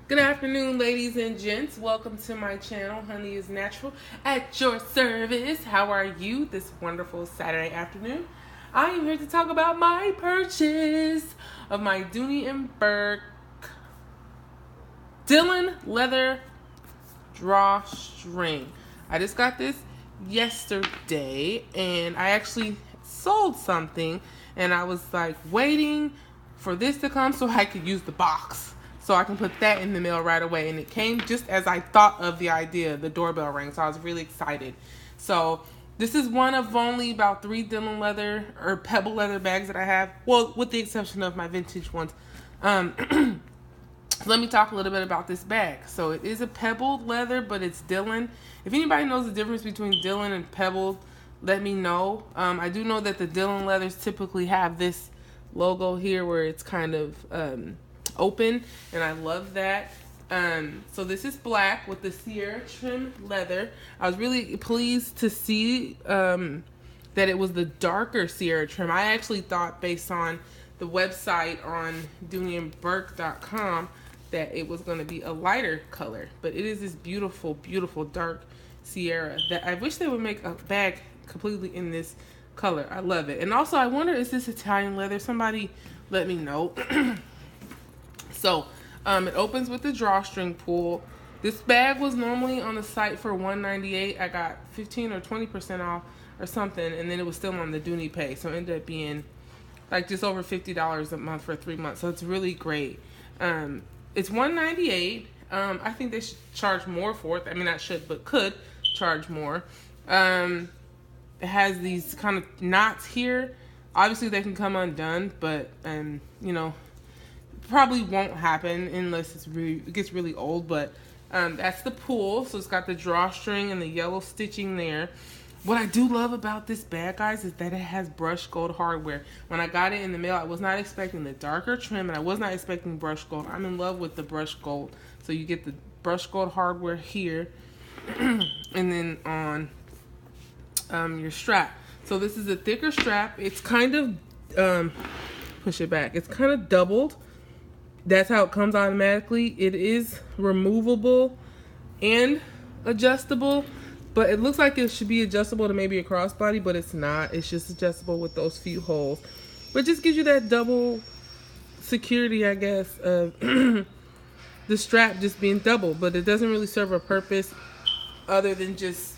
Good afternoon, ladies and gents. Welcome to my channel, Honey is Natural, at your service. How are you this wonderful Saturday afternoon? I am here to talk about my purchase of my Dooney and Bourke Dillen leather drawstring. I just got this yesterday, and I actually sold something, and I was like waiting for this to come so I could use the box. So I can put that in the mail right away. And it came just as I thought of the idea. The doorbell rang, so I was really excited. So this is one of only about 3 Dillen leather or pebble leather bags that I have. Well, with the exception of my vintage ones. Let me talk a little bit about this bag. So it is a pebbled leather, but it's Dillen. If anybody knows the difference between Dillen and pebbled, let me know. I do know that the Dillen leathers typically have this logo here where it's kind of open, and I love that. So this is black with the Sierra trim leather. I was really pleased to see that it was the darker Sierra trim. I actually thought, based on the website on dooneyandbourke.com, that it was going to be a lighter color, but it is this beautiful, beautiful dark Sierra that I wish they would make a bag completely in this color. I love it. And also, I wonder, is this Italian leather? Somebody let me know. So, it opens with the drawstring pull. This bag was normally on the site for $198. I got 15 or 20% off or something, and then it was still on the Dooney Pay. So it ended up being like just over $50 a month for 3 months. So it's really great. It's $198. I think they should charge more for it. I mean, not should, but could charge more. It has these kind of knots here. Obviously, they can come undone, but you know, probably won't happen unless it gets really old. But that's the pull. So it's got the drawstring and the yellow stitching there. What I do love about this bag, guys, is that it has brushed gold hardware. When I got it in the mail, I was not expecting the darker trim, and I was not expecting brushed gold. I'm in love with the brushed gold. So you get the brushed gold hardware here, and then on your strap. So this is a thicker strap. It's kind of push it back. It's kind of doubled. That's how it comes automatically. It is removable and adjustable, but it looks like it should be adjustable to maybe a crossbody, but it's not. It's just adjustable with those few holes. But it just gives you that double security, I guess, of the strap just being double, but it doesn't really serve a purpose other than just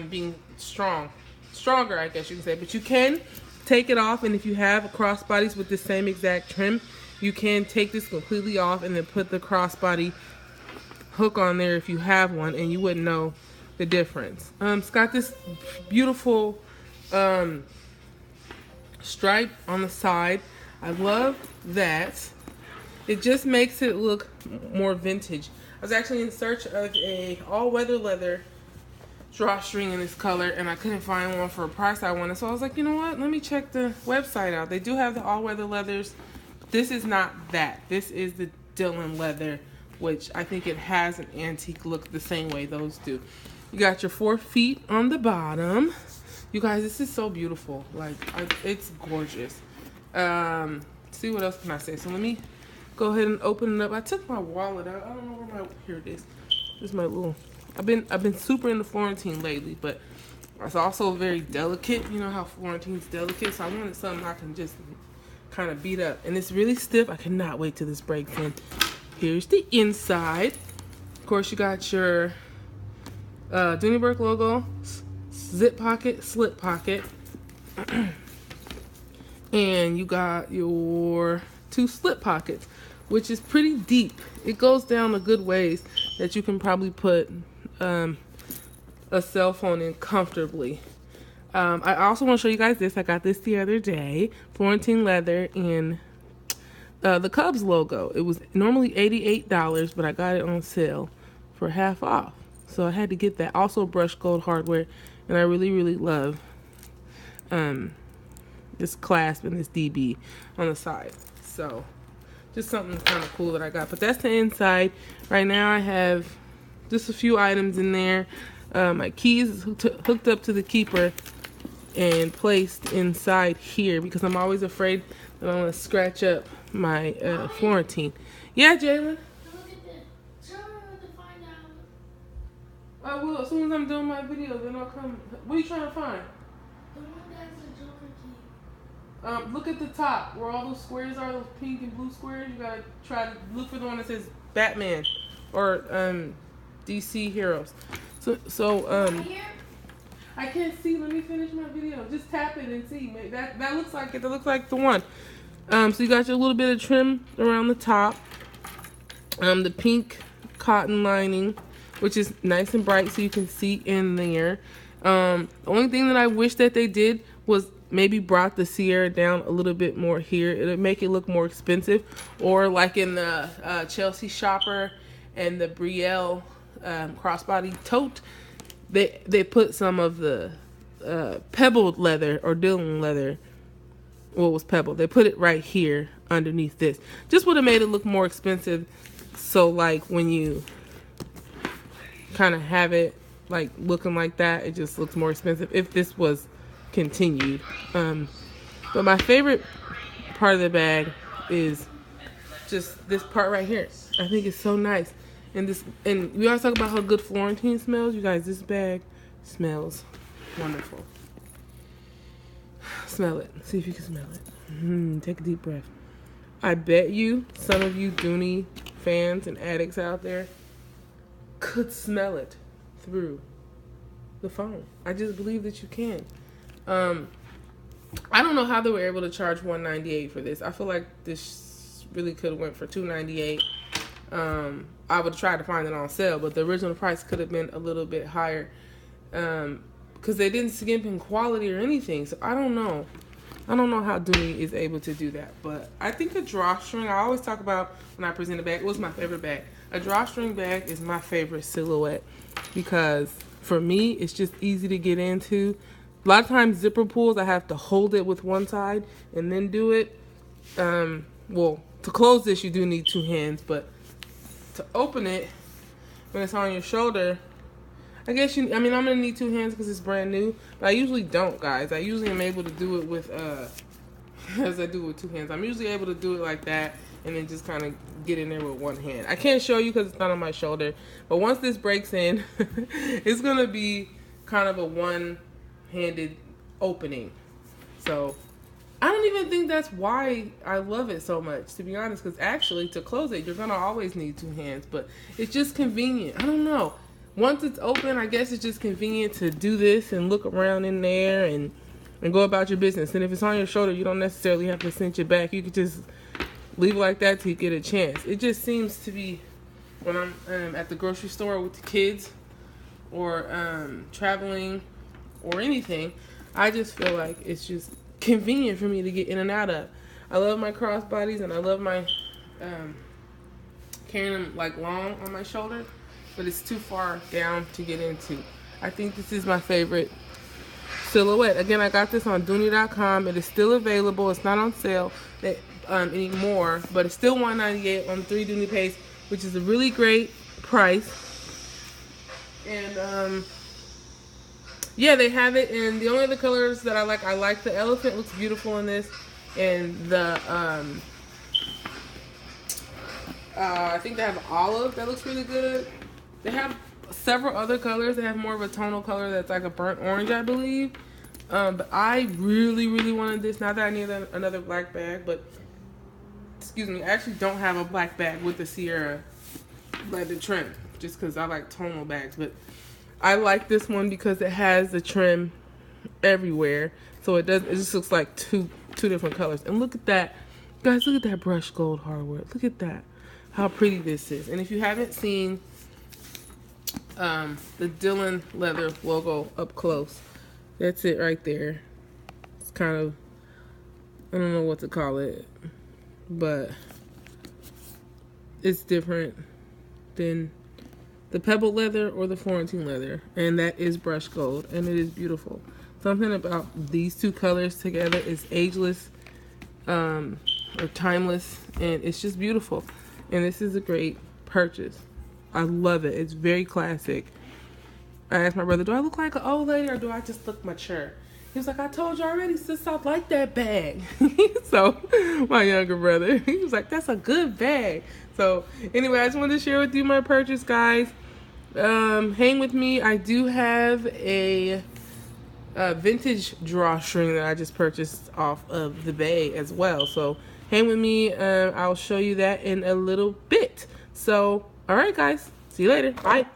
being stronger, I guess you can say. But you can take it off, and if you have crossbodies with the same exact trim, you can take this completely off and then put the crossbody hook on there if you have one, and you wouldn't know the difference. It's got this beautiful stripe on the side. I love that. It just makes it look more vintage. I was actually in search of a all-weather leather drawstring in this color, and I couldn't find one for a price I wanted. So I was like, you know what? Let me check the website out. They do have the all-weather leathers. This is not that. This is the Dillen leather, which I think it has an antique look the same way those do. You got your 4 feet on the bottom. You guys, this is so beautiful. Like, it's gorgeous. See, what else can I say? So let me go ahead and open it up. I took my wallet out. I don't know where here it is. This is my little. I've been super into Florentine lately, but it's also very delicate. You know how Florentine's delicate, so I wanted something I can just kind of beat up. And it's really stiff. I cannot wait till this breaks in. Here's the inside. Of course, you got your Dooney and Bourke logo, zip pocket, slip pocket, and you got your 2 slip pockets, which is pretty deep. It goes down a good ways that you can probably put a cell phone in comfortably. I also want to show you guys this. I got this the other day. Florentine leather in the Cubs logo. It was normally $88, but I got it on sale for half off. So I had to get that. Also brushed gold hardware. And I really, really love this clasp and this DB on the side. So just something kind of cool that I got. But that's the inside. Right now I have just a few items in there. My keys hooked up to the keeper and placed inside here because I'm always afraid that I'm going to scratch up my Florentine. Yeah, Jalen? I will as soon as I'm doing my video. Then I'll come. What are you trying to find? The one that's a Joker key. Look at the top where all those squares are, those pink and blue squares. You gotta try to look for the one that says Batman or DC Heroes. So Right here? I can't see. Let me finish my video. Just tap it and see. That looks like it. That looks like the one. So you got your little bit of trim around the top. The pink cotton lining, which is nice and bright so you can see in there. The only thing that I wish that they did was maybe brought the Sierra down a little bit more here. It'll make it look more expensive. Or like in the Chelsea Shopper and the Brielle crossbody tote, they put some of the pebbled leather or Dillen leather. Well, it was pebbled. They put it right here underneath this. Just would have made it look more expensive. So like when you kind of have it like looking like that, it just looks more expensive if this was continued. But my favorite part of the bag is just this part right here. I think it's so nice. And we always talk about how good Florentine smells. You guys, this bag smells wonderful. Smell it. See if you can smell it. Take a deep breath. I bet you some of you Dooney fans and addicts out there could smell it through the phone. I just believe that you can. I don't know how they were able to charge $198 for this. I feel like this really could have went for $298. I would try to find it on sale, but the original price could have been a little bit higher because they didn't skimp in quality or anything. So I don't know. I don't know how Dooney is able to do that, but I think a drawstring, I always talk about when I present a bag, it was my favorite bag. A drawstring bag is my favorite silhouette because for me, it's just easy to get into. A lot of times zipper pulls, I have to hold it with one side and then do it. Well, to close this, you do need two hands, but to open it when it's on your shoulder, I'm gonna need two hands because it's brand new, but I usually don't, guys. I usually am able to do it with, as I do with two hands. I'm usually able to do it like that and then just kind of get in there with one hand. I can't show you because it's not on my shoulder, but once this breaks in, it's gonna be kind of a one-handed opening. So I don't even think that's why I love it so much, to be honest, because actually to close it, you're gonna always need two hands, but it's just convenient. I don't know. Once it's open, I guess it's just convenient to do this and look around in there and go about your business. And if it's on your shoulder, you don't necessarily have to cinch it back. You could just leave it like that till you get a chance. It just seems to be when I'm at the grocery store with the kids or traveling or anything, I just feel like it's just convenient for me to get in and out of. I love my crossbodies and I love my carrying them like long on my shoulder, but it's too far down to get into. I think this is my favorite silhouette. Again, I got this on Dooney.com. It is still available. It's not on sale anymore, but it's still $198 on 3 Dooney Pays, which is a really great price. And yeah, they have it in the only other colors that I like the elephant, looks beautiful in this, and the I think they have olive that looks really good. They have several other colors. They have more of a tonal color that's like a burnt orange, I believe. But I really, really wanted this. Not that I need another black bag, but excuse me, I actually don't have a black bag with the Sierra leather trim, just because I like tonal bags. But I like this one because it has the trim everywhere, so it just looks like two different colors. And look at that, guys! Look at that brushed gold hardware. Look at that, how pretty this is. And if you haven't seen the Dillen leather logo up close, that's it right there. It's kind of, I don't know what to call it, but it's different than the pebble leather or the Florentine leather, and that is brushed gold, and it is beautiful. Something about these two colors together is ageless or timeless, and it's just beautiful. And this is a great purchase. I love it. It's very classic. I asked my brother, do I look like an old lady or do I just look mature? He was like, I told you already, sis, I like that bag. So my younger brother, he was like, that's a good bag. So anyway, I just wanted to share with you my purchase, guys. Hang with me. I do have a vintage drawstring that I just purchased off of the Bay as well. So hang with me. I'll show you that in a little bit. So, all right, guys. See you later. Bye.